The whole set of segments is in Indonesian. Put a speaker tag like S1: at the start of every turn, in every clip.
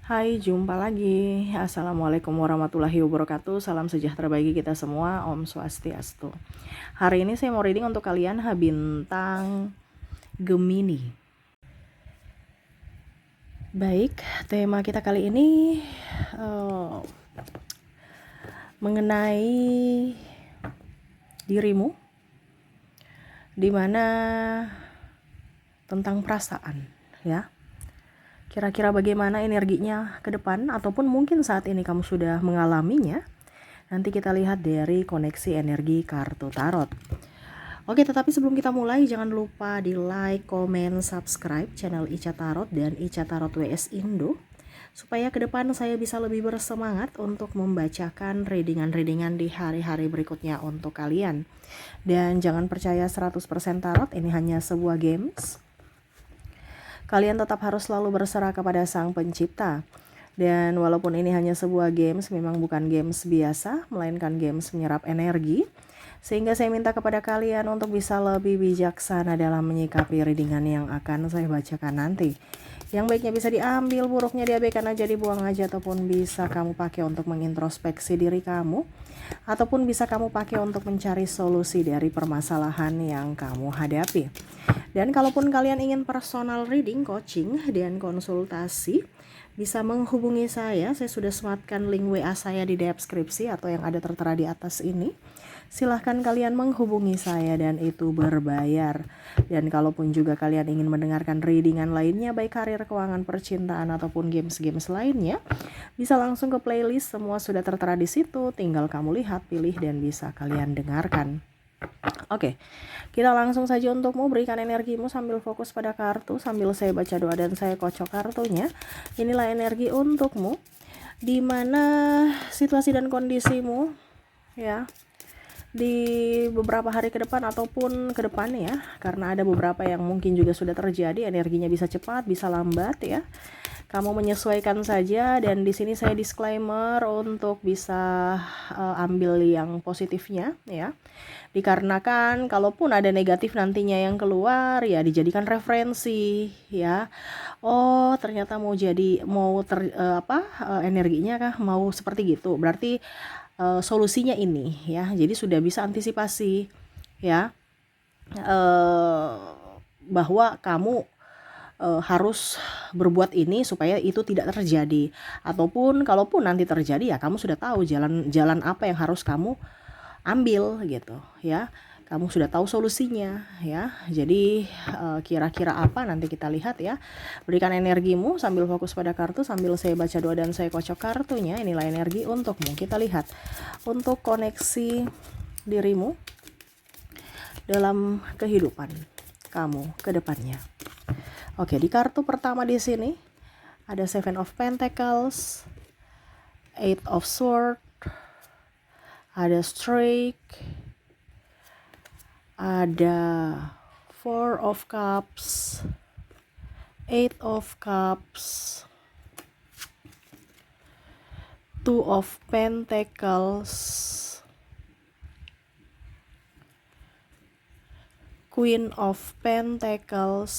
S1: Hai, jumpa lagi. Assalamualaikum warahmatullahi wabarakatuh. Salam sejahtera bagi kita semua. Om Swastiastu. Hari ini saya mau reading untuk kalian bintang Gemini. Baik, tema kita kali ini mengenai dirimu, dimana tentang perasaan, ya. Kira-kira bagaimana energinya ke depan, ataupun mungkin saat ini kamu sudah mengalaminya. Nanti kita lihat dari koneksi energi kartu tarot. Oke, tetapi sebelum kita mulai, jangan lupa di like, komen, subscribe channel Ica Tarot dan Ica Tarot WS Indo, supaya ke depan saya bisa lebih bersemangat untuk membacakan readingan-readingan di hari-hari berikutnya untuk kalian. Dan jangan percaya 100% tarot, ini hanya sebuah games. Kalian tetap harus selalu berserah kepada Sang Pencipta. Dan walaupun ini hanya sebuah games, memang bukan games biasa, melainkan games menyerap energi. Sehingga saya minta kepada kalian untuk bisa lebih bijaksana dalam menyikapi readingan yang akan saya bacakan nanti. Yang baiknya bisa diambil, buruknya diabaikan aja, dibuang aja, ataupun bisa kamu pakai untuk mengintrospeksi diri kamu, ataupun bisa kamu pakai untuk mencari solusi dari permasalahan yang kamu hadapi. Dan kalaupun kalian ingin personal reading, coaching, dan konsultasi, bisa menghubungi saya. Saya sudah sematkan link WA saya di deskripsi atau yang ada tertera di atas ini. Silahkan kalian menghubungi saya dan itu berbayar. Dan kalaupun juga kalian ingin mendengarkan readingan lainnya, baik karir, keuangan, percintaan, ataupun games-games lainnya, bisa langsung ke playlist. Semua sudah tertera di situ. Tinggal kamu lihat, pilih, dan bisa kalian dengarkan. Oke, kita langsung saja untukmu. Berikan energimu sambil fokus pada kartu, sambil saya baca doa dan saya kocok kartunya. Inilah energi untukmu, di mana situasi dan kondisimu, ya, di beberapa hari ke depan ataupun ke depan, ya, karena ada beberapa yang mungkin juga sudah terjadi. Energinya bisa cepat, bisa lambat, ya. Kamu menyesuaikan saja, dan di sini saya disclaimer untuk bisa ambil yang positifnya, ya. Dikarenakan kalaupun ada negatif nantinya yang keluar, ya dijadikan referensi, ya. Oh, ternyata energinya kah mau seperti gitu. Berarti solusinya ini, ya. Jadi sudah bisa antisipasi, ya. Bahwa kamu harus berbuat ini supaya itu tidak terjadi, ataupun kalaupun nanti terjadi, ya kamu sudah tahu jalan apa yang harus kamu ambil gitu, ya. Kamu sudah tahu solusinya, ya. Jadi kira-kira apa nanti kita lihat, ya. Berikan energimu sambil fokus pada kartu, sambil saya baca doa dan saya kocok kartunya. Inilah energi untukmu. Kita lihat untuk koneksi dirimu dalam kehidupan kamu ke depannya. Oke, di kartu pertama di sini ada Seven of Pentacles, Eight of Swords, ada Strike, ada Four of Cups, Eight of Cups, Two of Pentacles, Queen of Pentacles,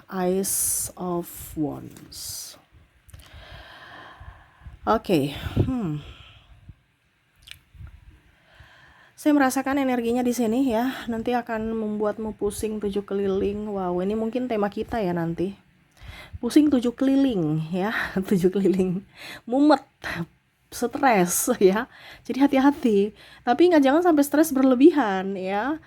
S1: Ace of Wands. Oke, saya merasakan energinya di sini, ya. Nanti akan membuatmu pusing 7 keliling. Wow, ini mungkin tema kita ya nanti. Pusing 7 keliling, ya. 7 keliling. Mumet, stres, ya. Jadi hati-hati. Tapi jangan sampai stres berlebihan, ya.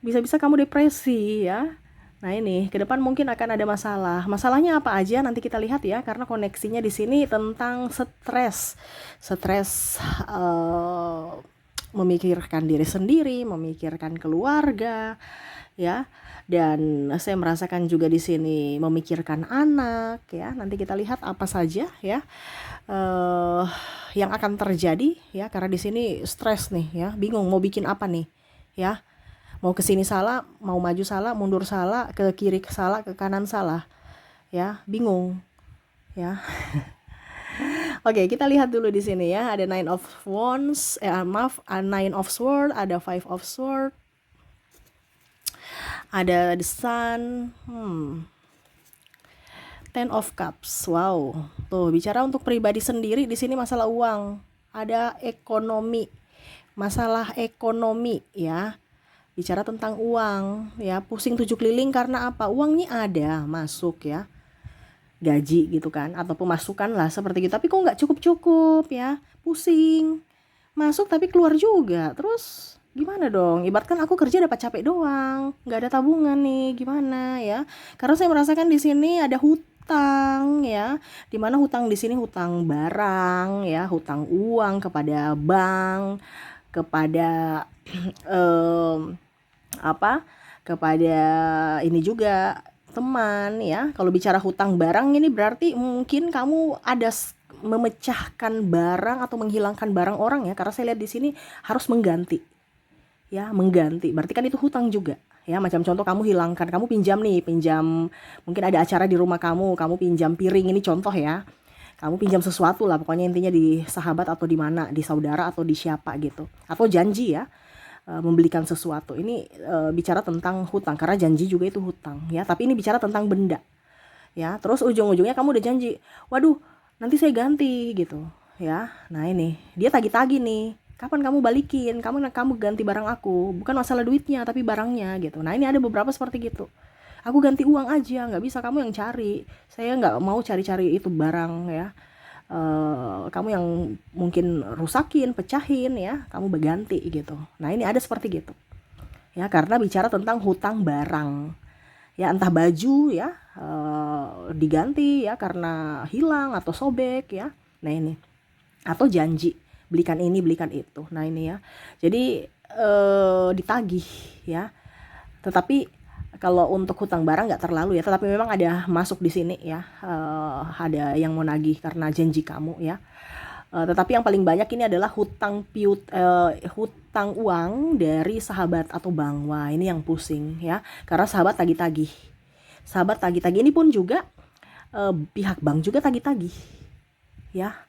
S1: Bisa-bisa kamu depresi, ya. Nah, ini ke depan mungkin akan ada masalah. Masalahnya apa aja nanti kita lihat, ya, karena koneksinya di sini tentang stres. Stres memikirkan diri sendiri, memikirkan keluarga, ya. Dan saya merasakan juga di sini memikirkan anak, ya. Nanti kita lihat apa saja, ya, yang akan terjadi, ya, karena di sini stres nih, ya. Bingung mau bikin apa nih, ya. Mau ke sini salah, mau maju salah, mundur salah, ke kiri salah, ke kanan salah, ya. Bingung, ya. Oke, kita lihat dulu di sini, ya. Ada Nine of Wands, Nine of Swords, ada Five of Swords, ada The Sun, Ten of Cups. Wow. Tuh, bicara untuk pribadi sendiri di sini masalah uang. Ada ekonomi. Masalah ekonomi ya. Bicara tentang uang ya, pusing 7 keliling karena apa? Uangnya ada masuk ya. Gaji gitu kan, atau pemasukan lah seperti gitu. Tapi kok nggak cukup-cukup ya. Pusing. Masuk tapi keluar juga. Terus gimana dong? Ibaratkan aku kerja dapat capek doang, nggak ada tabungan nih, gimana ya? Karena saya merasakan di sini ada hutang ya, dimana hutang di sini hutang barang ya, hutang uang kepada bank, kepada apa? Kepada ini juga teman ya. Kalau bicara hutang barang ini berarti mungkin kamu ada memecahkan barang atau menghilangkan barang orang ya, karena saya lihat di sini harus mengganti ya, mengganti berarti kan itu hutang juga ya. Macam contoh kamu hilangkan, kamu pinjam nih, pinjam mungkin ada acara di rumah kamu pinjam piring, ini contoh ya, kamu pinjam sesuatu lah pokoknya, intinya di sahabat atau di mana, di saudara atau di siapa gitu, atau janji ya, membelikan sesuatu. Ini bicara tentang hutang karena janji juga itu hutang ya, tapi ini bicara tentang benda ya. Terus ujung-ujungnya kamu udah janji, waduh nanti saya ganti gitu ya. Nah ini dia tagih-tagih nih, kapan kamu balikin, kamu ganti barang aku, bukan masalah duitnya tapi barangnya gitu. Nah ini ada beberapa seperti gitu, aku ganti uang aja, nggak bisa kamu yang cari, saya nggak mau cari-cari itu barang ya. Kamu yang mungkin rusakin, pecahin ya, kamu berganti gitu. Nah ini ada seperti gitu ya, karena bicara tentang hutang barang ya, entah baju ya, diganti ya karena hilang atau sobek ya. Nah ini, atau janji belikan ini belikan itu. Nah ini ya, jadi ditagih ya. Tetapi kalau untuk hutang barang nggak terlalu ya, tetapi memang ada masuk di sini ya, ada yang mau nagih karena janji kamu ya. Tetapi yang paling banyak ini adalah hutang uang dari sahabat atau bank. Wah ini yang pusing ya, karena sahabat tagih-tagih. Sahabat tagih-tagih ini pun juga pihak bank juga tagih-tagih ya.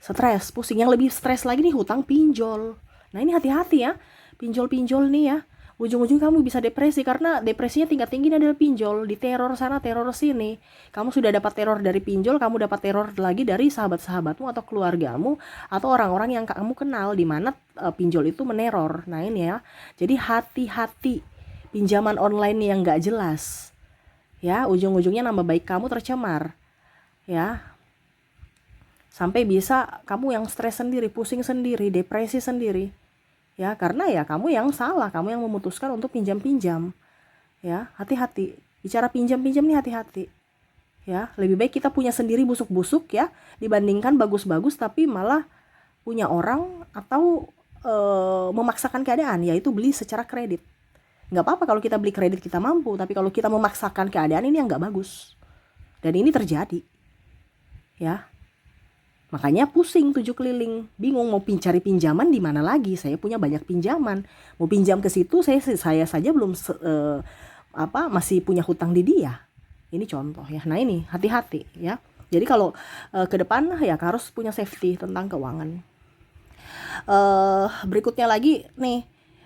S1: Stres, pusing. Yang lebih stres lagi nih hutang pinjol. Nah ini hati-hati ya, pinjol-pinjol nih ya. Ujung-ujung kamu bisa depresi, karena depresinya tingkat tinggi adalah pinjol. Di teror sana, teror sini. Kamu sudah dapat teror dari pinjol, kamu dapat teror lagi dari sahabat-sahabatmu atau keluargamu atau orang-orang yang kamu kenal, di mana pinjol itu meneror. Nah ini ya, jadi hati-hati pinjaman online yang gak jelas ya, ujung-ujungnya nama baik kamu tercemar ya, sampai bisa kamu yang stres sendiri, pusing sendiri, depresi sendiri ya, karena ya kamu yang salah, kamu yang memutuskan untuk pinjam-pinjam ya. Hati-hati bicara pinjam-pinjam nih, hati-hati ya. Lebih baik kita punya sendiri busuk-busuk ya, dibandingkan bagus-bagus tapi malah punya orang atau memaksakan keadaan, yaitu beli secara kredit. Nggak apa-apa kalau kita beli kredit kita mampu, tapi kalau kita memaksakan keadaan, ini yang nggak bagus. Dan ini terjadi ya. Makanya pusing 7 keliling, bingung mau cari pinjaman di mana lagi. Saya punya banyak pinjaman, mau pinjam ke situ saya saja belum masih punya hutang di dia. Ini contoh ya. Nah ini hati-hati ya. Jadi kalau ke depan ya harus punya safety tentang keuangan. Berikutnya lagi nih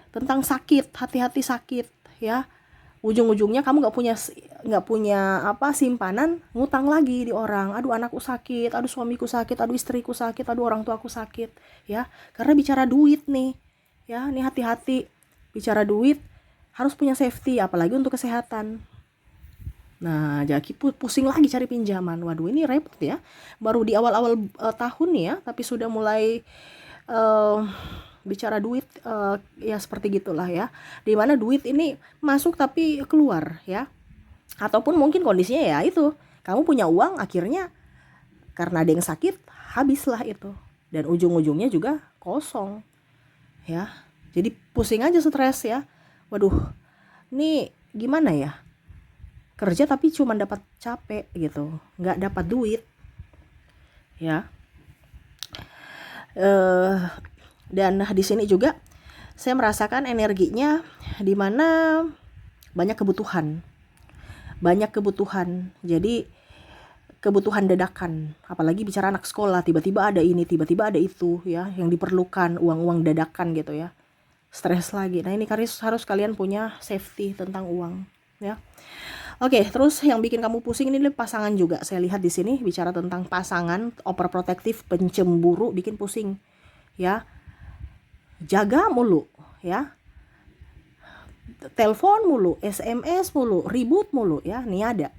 S1: tentang sakit, hati-hati sakit ya. Ujung-ujungnya kamu nggak punya simpanan, ngutang lagi di orang. Aduh anakku sakit, aduh suamiku sakit, aduh istriku sakit, aduh orang tuaku sakit ya. Karena bicara duit nih ya, nih hati-hati bicara duit, harus punya safety apalagi untuk kesehatan. Nah jadi pusing lagi cari pinjaman, waduh ini repot ya. Baru di awal-awal tahun ya, tapi sudah mulai bicara duit ya seperti gitulah ya, dimana duit ini masuk tapi keluar ya, ataupun mungkin kondisinya ya itu kamu punya uang, akhirnya karena ada yang sakit habislah itu, dan ujung-ujungnya juga kosong ya. Jadi pusing aja, stres ya. Waduh ini gimana ya, kerja tapi cuma dapat capek gitu, nggak dapat duit ya. Dan di sini juga saya merasakan energinya di mana banyak kebutuhan. Jadi kebutuhan dadakan, apalagi bicara anak sekolah, tiba-tiba ada ini, tiba-tiba ada itu ya, yang diperlukan uang-uang dadakan gitu ya. Stres lagi. Nah ini harus kalian punya safety tentang uang ya. Oke, terus yang bikin kamu pusing ini pasangan juga. Saya lihat di sini bicara tentang pasangan, overprotective, pencemburu, bikin pusing. Ya, jaga mulu, ya, telepon mulu, SMS mulu, ribut mulu, ya. Nih ada.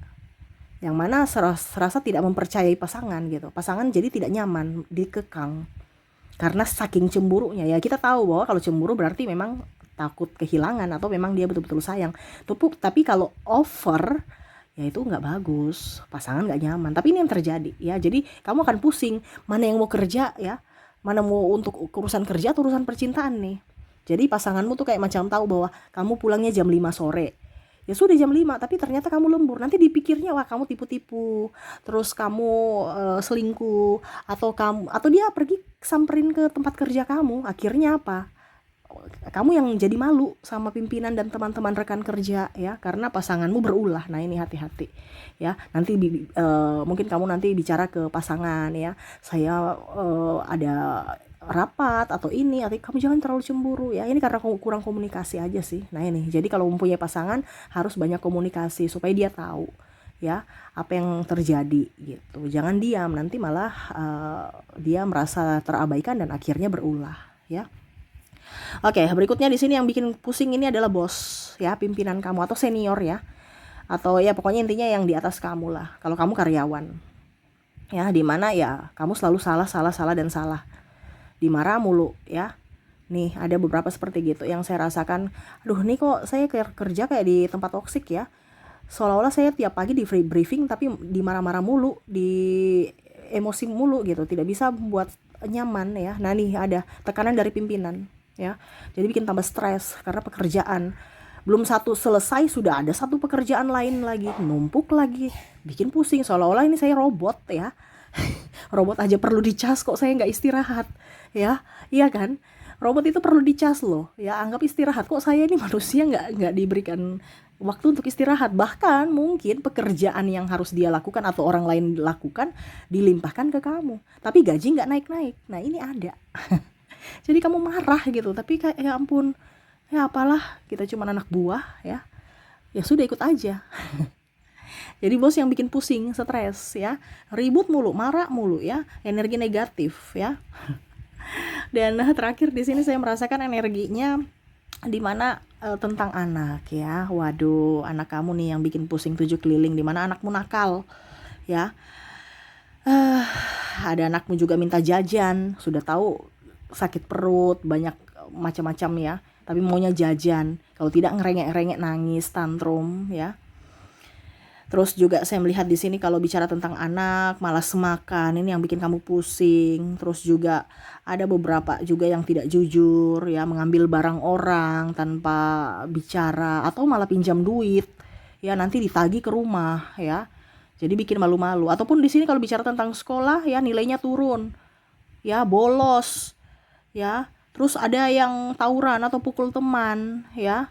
S1: Yang mana serasa tidak mempercayai pasangan gitu. Pasangan jadi tidak nyaman, dikekang. Karena saking cemburunya, ya kita tahu bahwa kalau cemburu berarti memang takut kehilangan atau memang dia betul-betul sayang. Tapi kalau over, ya itu nggak bagus, pasangan nggak nyaman. Tapi ini yang terjadi, ya. Jadi kamu akan pusing mana yang mau kerja, ya, mana mau untuk urusan kerja atau urusan percintaan nih. Jadi pasanganmu tuh kayak macam tahu bahwa kamu pulangnya jam 5 sore. Ya sudah jam 5, tapi ternyata kamu lembur. Nanti dipikirnya wah kamu tipu-tipu, terus kamu selingkuh, atau dia pergi samperin ke tempat kerja kamu. Akhirnya apa? Kamu yang jadi malu sama pimpinan dan teman-teman rekan kerja, ya, karena pasanganmu berulah. Nah ini hati-hati, ya. Nanti mungkin kamu nanti bicara ke pasangan, ya, saya ada rapat atau ini, atau kamu jangan terlalu cemburu, ya. Ini karena kurang komunikasi aja sih. Nah ini, jadi kalau mempunyai pasangan harus banyak komunikasi supaya dia tahu, ya, apa yang terjadi gitu. Jangan diam, nanti malah dia merasa terabaikan dan akhirnya berulah, ya. Oke, berikutnya di sini yang bikin pusing ini adalah bos, ya, pimpinan kamu atau senior, ya. Atau ya pokoknya intinya yang di atas kamu lah. Kalau kamu karyawan, ya, di mana ya kamu selalu salah dan salah. Dimarah mulu, ya. Nih, ada beberapa seperti gitu yang saya rasakan. Aduh, nih kok saya kerja kayak di tempat toksik, ya. Seolah-olah saya tiap pagi di free briefing tapi dimarah-marah mulu, di emosi mulu gitu, tidak bisa buat nyaman, ya. Nah nih ada tekanan dari pimpinan, ya. Jadi bikin tambah stres karena pekerjaan belum satu selesai sudah ada satu pekerjaan lain lagi numpuk lagi, bikin pusing seolah-olah ini saya robot, ya. Robot aja perlu dicas kok saya nggak istirahat, ya. Iya kan, robot itu perlu dicas loh, ya. Anggap istirahat, kok saya ini manusia nggak diberikan waktu untuk istirahat. Bahkan mungkin pekerjaan yang harus dia lakukan atau orang lain lakukan dilimpahkan ke kamu, tapi gaji nggak naik-naik. Nah ini ada. Jadi kamu marah gitu, tapi kayak ya ampun, ya apalah, kita cuma anak buah, ya. Ya sudah ikut aja. Jadi bos yang bikin pusing, stres, ya. Ribut mulu, marah mulu, ya. Energi negatif, ya. Dan terakhir di sini saya merasakan energinya di mana tentang anak, ya. Waduh, anak kamu nih yang bikin pusing 7 keliling, di mana anakmu nakal, ya. Ada anakmu juga minta jajan, sudah tahu sakit perut, banyak macam-macam, ya. Tapi maunya jajan, kalau tidak ngerengek-rengek nangis, tantrum, ya. Terus juga saya melihat di sini kalau bicara tentang anak, malas makan, ini yang bikin kamu pusing. Terus juga ada beberapa juga yang tidak jujur, ya, mengambil barang orang tanpa bicara atau malah pinjam duit, ya, nanti ditagih ke rumah, ya. Jadi bikin malu-malu. Ataupun di sini kalau bicara tentang sekolah, ya, nilainya turun, ya, bolos, ya. Terus ada yang tawuran atau pukul teman, ya,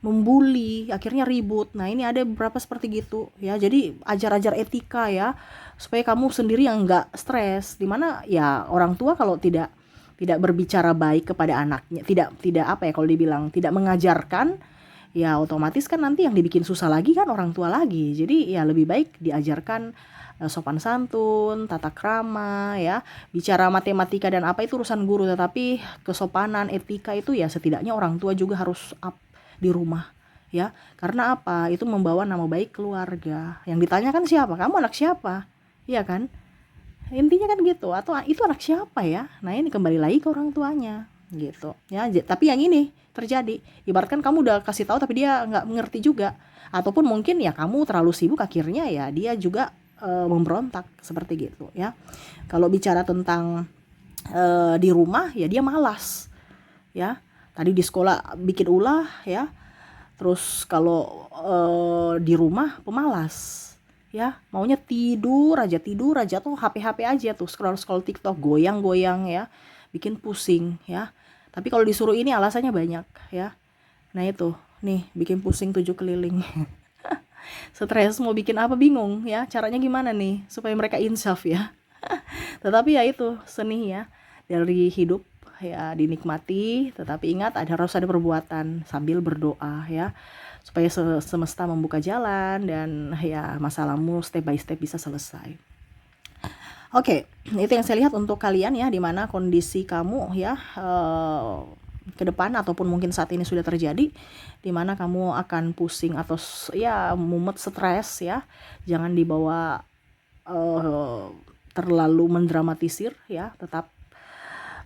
S1: membuli, akhirnya ribut. Nah ini ada beberapa seperti gitu, ya. Jadi ajar-ajar etika, ya, supaya kamu sendiri yang nggak stres. Dimana ya orang tua kalau tidak berbicara baik kepada anaknya, tidak apa ya, kalau dibilang tidak mengajarkan, ya otomatis kan nanti yang dibikin susah lagi kan orang tua lagi. Jadi ya lebih baik diajarkan sopan santun, tata krama, ya. Bicara matematika dan apa itu urusan guru, tetapi kesopanan, etika itu ya setidaknya orang tua juga harus di rumah, ya. Karena apa? Itu membawa nama baik keluarga. Yang ditanyakan siapa? Kamu anak siapa? Iya kan? Intinya kan gitu. Atau itu anak siapa, ya? Nah ini kembali lagi ke orang tuanya, gitu, ya. Tapi yang ini terjadi, ibaratkan kamu udah kasih tahu tapi dia nggak mengerti juga, ataupun mungkin ya kamu terlalu sibuk akhirnya ya dia juga memberontak seperti gitu, ya. Kalau bicara tentang di rumah ya dia malas, ya. Tadi di sekolah bikin ulah, ya. Terus kalau di rumah pemalas, ya. Maunya tidur aja tuh, HP aja tuh, scroll TikTok, goyang-goyang, ya. Bikin pusing, ya. Tapi kalau disuruh ini alasannya banyak, ya. Nah itu, nih bikin pusing 7 keliling. Stres mau bikin apa bingung, ya. Caranya gimana nih supaya mereka insaf, ya. Tetapi ya itu seni, ya, dari hidup, ya, dinikmati, tetapi ingat harus ada perbuatan sambil berdoa, ya. supaya semesta membuka jalan dan ya masalahmu step by step bisa selesai. Oke, itu yang saya lihat untuk kalian ya, dimana kondisi kamu ya ke depan ataupun mungkin saat ini sudah terjadi, dimana kamu akan pusing atau ya mumet, stres ya. Jangan dibawa terlalu mendramatisir ya, tetap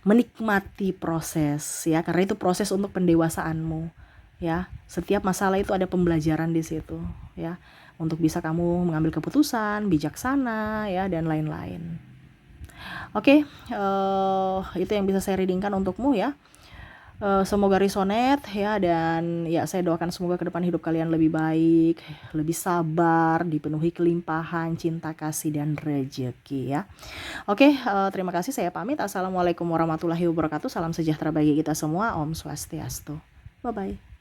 S1: menikmati proses ya, karena itu proses untuk pendewasaanmu ya. Setiap masalah itu ada pembelajaran di situ ya, untuk bisa kamu mengambil keputusan bijaksana ya dan lain-lain. Oke, itu yang bisa saya readingkan untukmu ya. Semoga resonate ya, dan ya saya doakan semoga ke depan hidup kalian lebih baik, lebih sabar, dipenuhi kelimpahan cinta kasih dan rezeki ya. Oke, terima kasih, saya pamit. Assalamualaikum warahmatullahi wabarakatuh. Salam sejahtera bagi kita semua. Om Swastiastu. Bye bye.